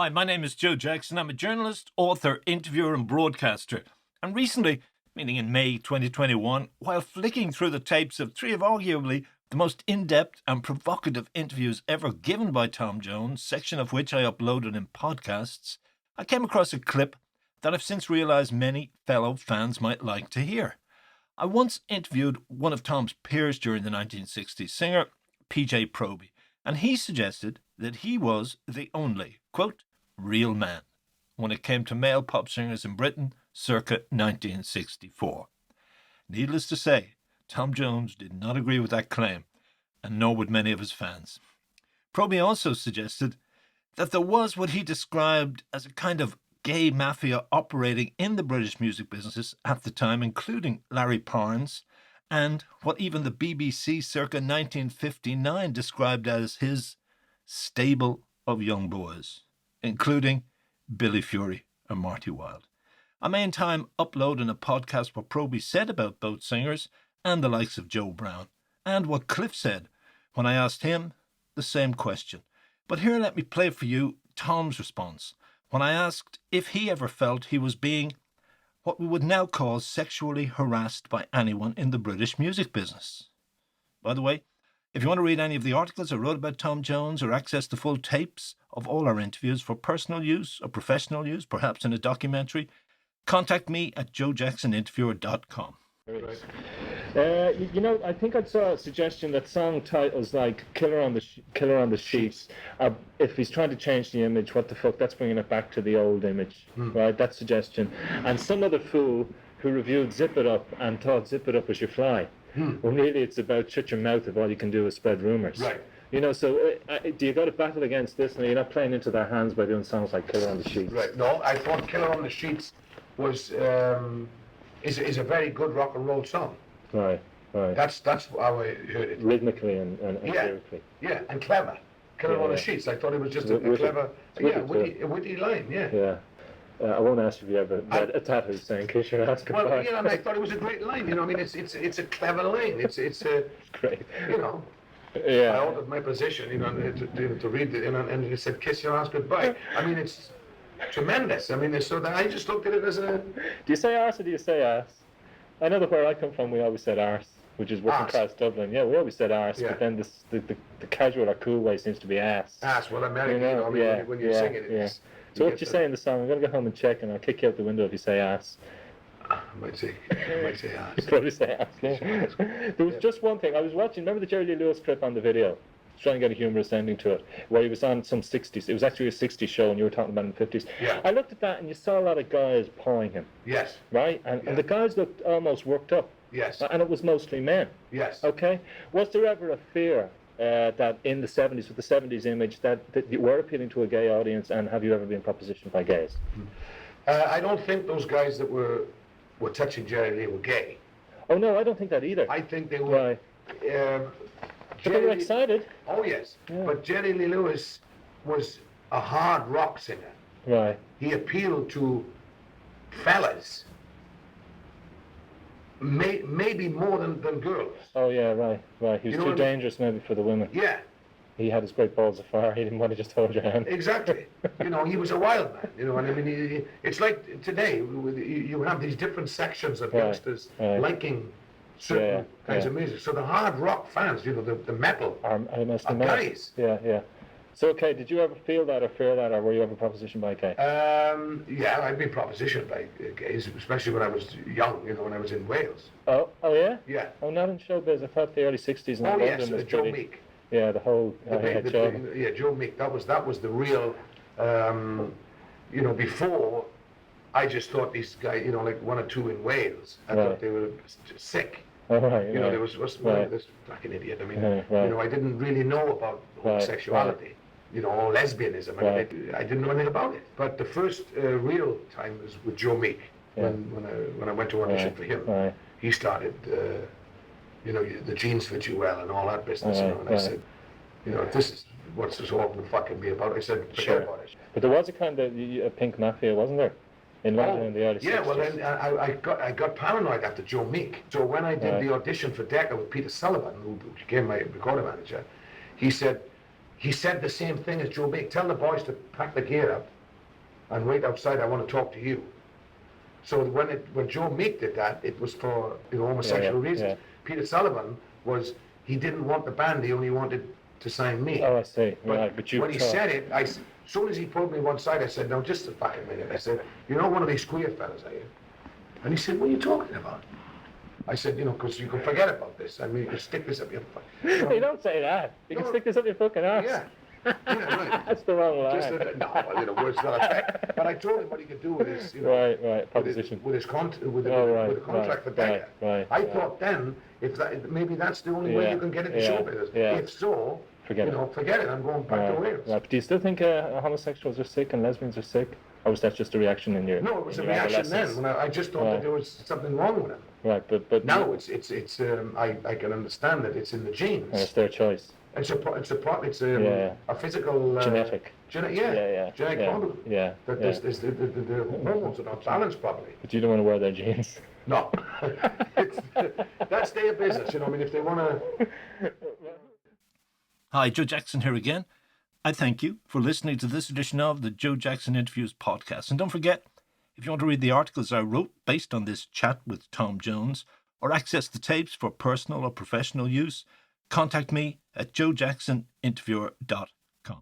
Hi, my name is Joe Jackson. I'm a journalist, author, interviewer, and broadcaster. And recently, meaning in May 2021, while flicking through the tapes of three of arguably the most in-depth and provocative interviews ever given by Tom Jones, section of which I uploaded in podcasts, I came across a clip that I've since realised many fellow fans might like to hear. I once interviewed one of Tom's peers during the 1960s, singer PJ Proby, and he suggested that he was the only, quote, real man when it came to male pop singers in Britain circa 1964. Needless to say, Tom Jones did not agree with that claim, and nor would many of his fans. Proby also suggested that there was what he described as a kind of gay mafia operating in the British music business at the time, including Larry Parnes, and what even the BBC circa 1959 described as his stable of young boys, including Billy Fury and Marty Wilde. I may in time upload in a podcast what Proby said about both singers and the likes of Joe Brown, and what Cliff said when I asked him the same question. But here let me play for you Tom's response when I asked if he ever felt he was being what we would now call sexually harassed by anyone in the British music business. By the way, if you want to read any of the articles I wrote about Tom Jones or access the full tapes of all our interviews for personal use or professional use, perhaps in a documentary, contact me at joejacksoninterviewer.com. I think I saw a suggestion that song titles like Killer on the Sheets, if he's trying to change the image, what the fuck, that's bringing it back to the old image, right? That suggestion. And some other fool who reviewed Zip It Up and thought Zip It Up was your fly. Well, really, it's about shut your mouth if all you can do is spread rumours. Right. So do you got to battle against this? And you're not playing into their hands by doing songs like Killer on the Sheets. Right. No, I thought Killer on the Sheets was is a very good rock and roll song. Right. That's how I heard it. Rhythmically and lyrically. Yeah, and clever. Killer on the Sheets. I thought it was just a clever, witty line. Yeah. I won't ask if you ever read a tattoo saying "Kiss Your Ass Goodbye." Well, and I thought it was a great line. It's a clever line. It's great. I altered my position, to read it, and it said "Kiss Your Ass Goodbye." I mean, it's tremendous. I mean, so that I just looked at it as a. Do you say arse or do you say ass? I know that where I come from, we always said arse, which is working class Dublin. Yeah, we always said arse, but then the casual or cool way seems to be ass. Ass, well, American, when you sing it, it's. So what you say in the song? I'm going to go home and check, and I'll kick you out the window if you say ass. I might say ass. You probably say ass. Yeah. There was just one thing. I was watching. Remember the Jerry Lee Lewis clip on the video? Trying to get a humorous ending to it, where he was on some 60s. It was actually a 60s show, and you were talking about in the 50s. Yeah. I looked at that, and you saw a lot of guys pawing him. Yes. Right? And the guys looked almost worked up. Yes. And it was mostly men. Yes. Okay? Was there ever a fear that in the 70s, with the 70s image, that you were appealing to a gay audience, and have you ever been propositioned by gays? I don't think those guys that were touching Jerry Lee were gay. Oh, no, I don't think that either. I think they were... Right. But they were excited. Oh, yes. Yeah. But Jerry Lee Lewis was a hard rock singer. Right. He appealed to fellas, maybe more than girls. Oh, yeah, right. He was too dangerous maybe for the women. Yeah. He had his great balls of fire. He didn't want to just hold your hand. Exactly. He was a wild man. And I mean, it's like today, you have these different sections of youngsters liking certain kinds of music. So the hard rock fans, the metal guys. Yeah. So, okay, did you ever feel that or fear that, or were you ever propositioned by a gay? Yeah, I've been propositioned by gays, especially when I was young, when I was in Wales. Oh yeah? Yeah. Oh, not in showbiz. I thought the early 60s in London was Joe Meek. Yeah, the whole... Joe Meek, that was the real... before, I just thought these guys, like one or two in Wales, I thought they were sick. Oh, right, there was this fucking idiot. I mean, I didn't really know about homosexuality, or lesbianism. I didn't know anything about it. But the first real time was with Joe Meek, when I went to audition for him. Right. He started, the jeans fit you well and all that business. And I said, this is what's this all going to fucking be about. I said, forget about it. But there was a kind of a pink mafia, wasn't there? In London in the early 60s. Yeah, well then I got paranoid after Joe Meek. So when I did the audition for Decca with Peter Sullivan, who became my recording manager, he said, he said the same thing as Joe Meek. Tell the boys to pack the gear up and wait outside. I want to talk to you. So when Joe Meek did that, it was for homosexual reasons. Peter Sullivan he didn't want the band. He only wanted to sign me. Oh, I see. But when he said it, as soon as he pulled me one side, I said, "No, just a fucking minute." I said, "You're not one of these queer fellas, are you?" And he said, "What are you talking about?" I said, because you can forget about this. I mean, you can stick this up your You don't say that. You can stick this up your fucking ass. Yeah. Right. That's the wrong line. Words to that effect. But I told him what he could do with his, proposition. with the contract for Decca. I thought then, maybe that's the only way you can get into show business. If so, forget it. I'm going back to Wales. Right. But do you still think homosexuals are sick and lesbians are sick? Or was that just a reaction in your? No, it was a reaction then. When I just thought that there was something wrong with them. Right, but now it's I can understand that it's in the genes. And it's their choice. It's a physical genetic. Genetic problem. Yeah. That the hormones are not balanced properly. But you don't want to wear their genes. No. That's their business. I mean, if they want to. Hi, Joe Jackson here again. I thank you for listening to this edition of the Joe Jackson Interviews podcast. And don't forget, if you want to read the articles I wrote based on this chat with Tom Jones, or access the tapes for personal or professional use, contact me at joejacksoninterviewer.com.